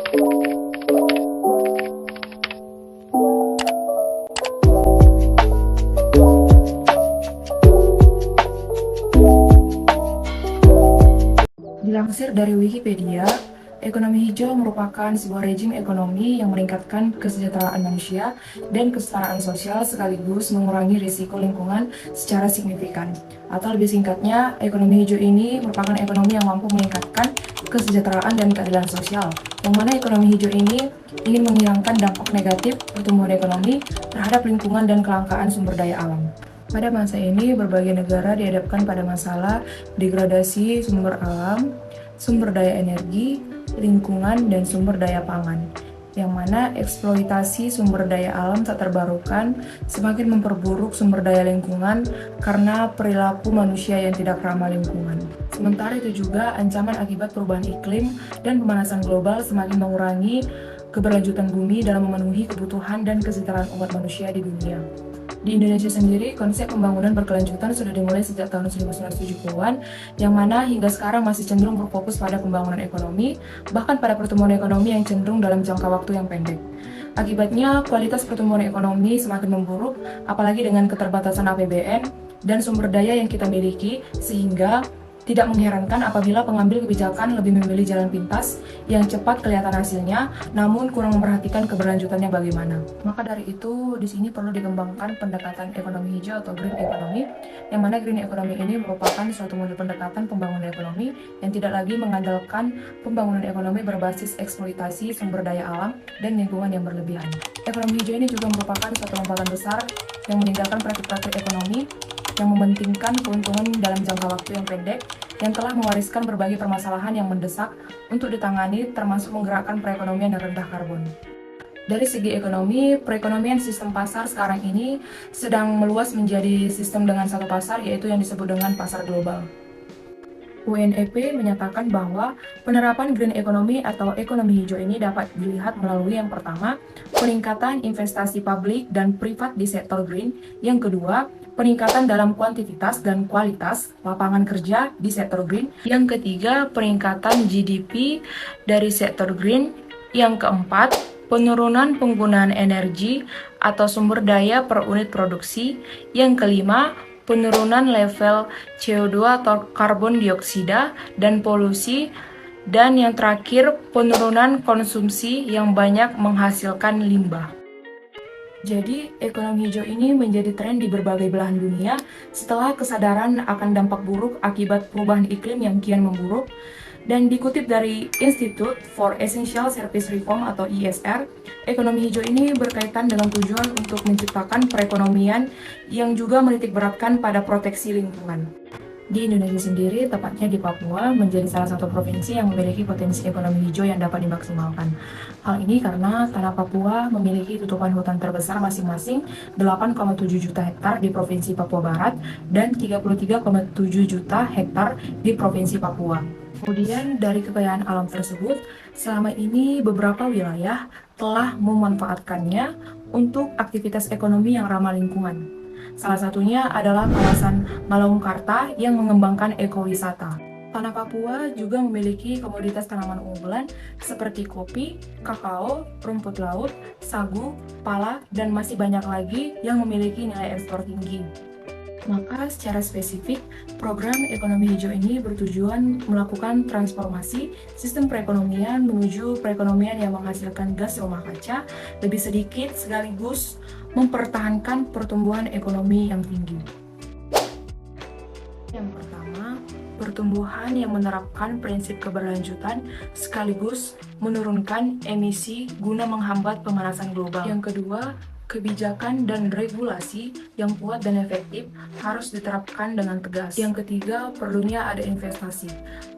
Dilansir dari Wikipedia, ekonomi hijau merupakan sebuah rejim ekonomi yang meningkatkan kesejahteraan manusia dan kesetaraan sosial sekaligus mengurangi risiko lingkungan secara signifikan. Atau lebih singkatnya, ekonomi hijau ini merupakan ekonomi yang mampu meningkatkan kesejahteraan dan keadilan sosial, yang mana ekonomi hijau ini ingin menghilangkan dampak negatif pertumbuhan ekonomi terhadap lingkungan dan kelangkaan sumber daya alam. Pada masa ini, berbagai negara dihadapkan pada masalah degradasi sumber alam, sumber daya energi, lingkungan, dan sumber daya pangan, yang mana eksploitasi sumber daya alam tak terbarukan semakin memperburuk sumber daya lingkungan karena perilaku manusia yang tidak ramah lingkungan. Sementara itu juga, ancaman akibat perubahan iklim dan pemanasan global semakin mengurangi keberlanjutan bumi dalam memenuhi kebutuhan dan kesejahteraan umat manusia di dunia. Di Indonesia sendiri, konsep pembangunan berkelanjutan sudah dimulai sejak tahun 1970-an, yang mana hingga sekarang masih cenderung berfokus pada pembangunan ekonomi, bahkan pada pertumbuhan ekonomi yang cenderung dalam jangka waktu yang pendek. Akibatnya, kualitas pertumbuhan ekonomi semakin memburuk, apalagi dengan keterbatasan APBN dan sumber daya yang kita miliki, sehingga tidak mengherankan apabila pengambil kebijakan lebih memilih jalan pintas yang cepat kelihatan hasilnya, namun kurang memperhatikan keberlanjutannya bagaimana. Maka dari itu, di sini perlu dikembangkan pendekatan ekonomi hijau atau green economy, yang mana green economy ini merupakan suatu model pendekatan pembangunan ekonomi yang tidak lagi mengandalkan pembangunan ekonomi berbasis eksploitasi sumber daya alam dan lingkungan yang berlebihan. Ekonomi hijau ini juga merupakan suatu lompatan besar yang meninggalkan praktik-praktik ekonomi yang mementingkan keuntungan dalam jangka waktu yang pendek, yang telah mewariskan berbagai permasalahan yang mendesak untuk ditangani, termasuk menggerakkan perekonomian yang rendah karbon. Dari segi ekonomi, perekonomian sistem pasar sekarang ini sedang meluas menjadi sistem dengan satu pasar, yaitu yang disebut dengan pasar global. UNEP menyatakan bahwa penerapan green economy atau ekonomi hijau ini dapat dilihat melalui yang pertama, peningkatan investasi publik dan privat di sektor green, yang kedua, peningkatan dalam kuantitas dan kualitas lapangan kerja di sektor green, yang ketiga, peningkatan GDP dari sektor green, yang keempat, penurunan penggunaan energi atau sumber daya per unit produksi, yang kelima, penurunan level CO2 atau karbon dioksida dan polusi, dan yang terakhir penurunan konsumsi yang banyak menghasilkan limbah. Jadi, ekonomi hijau ini menjadi tren di berbagai belahan dunia setelah kesadaran akan dampak buruk akibat perubahan iklim yang kian memburuk. Dan dikutip dari Institute for Essential Service Reform atau ISR, ekonomi hijau ini berkaitan dengan tujuan untuk menciptakan perekonomian yang juga menitik beratkan pada proteksi lingkungan. Di Indonesia sendiri, tepatnya di Papua, menjadi salah satu provinsi yang memiliki potensi ekonomi hijau yang dapat dimaksimalkan. Hal ini karena tanah Papua memiliki tutupan hutan terbesar masing-masing 8,7 juta hektar di Provinsi Papua Barat dan 33,7 juta hektar di Provinsi Papua. Kemudian dari kekayaan alam tersebut, selama ini beberapa wilayah telah memanfaatkannya untuk aktivitas ekonomi yang ramah lingkungan. Salah satunya adalah kawasan Malaungkarta yang mengembangkan ekowisata. Tanah Papua juga memiliki komoditas tanaman unggulan seperti kopi, kakao, rumput laut, sagu, pala, dan masih banyak lagi yang memiliki nilai ekspor tinggi. Maka secara spesifik, program ekonomi hijau ini bertujuan melakukan transformasi sistem perekonomian menuju perekonomian yang menghasilkan gas rumah kaca lebih sedikit sekaligus mempertahankan pertumbuhan ekonomi yang tinggi. Yang pertama, pertumbuhan yang menerapkan prinsip keberlanjutan sekaligus menurunkan emisi guna menghambat pemanasan global. Yang kedua, kebijakan dan regulasi yang kuat dan efektif harus diterapkan dengan tegas. Yang ketiga, perlunya ada investasi.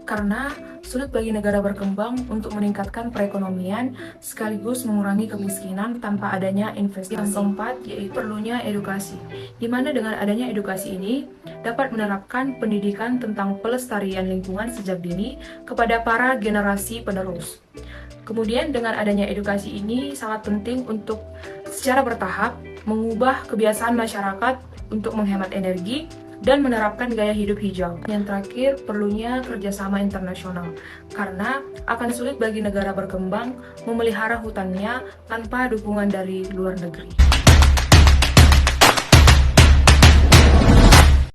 Karena sulit bagi negara berkembang untuk meningkatkan perekonomian sekaligus mengurangi kemiskinan tanpa adanya investasi. Yang keempat, yaitu perlunya edukasi. Di mana dengan adanya edukasi ini dapat menerapkan pendidikan tentang pelestarian lingkungan sejak dini kepada para generasi penerus. Kemudian dengan adanya edukasi ini sangat penting untuk secara bertahap mengubah kebiasaan masyarakat untuk menghemat energi, dan menerapkan gaya hidup hijau. Yang terakhir, perlunya kerjasama internasional, karena akan sulit bagi negara berkembang memelihara hutannya tanpa dukungan dari luar negeri.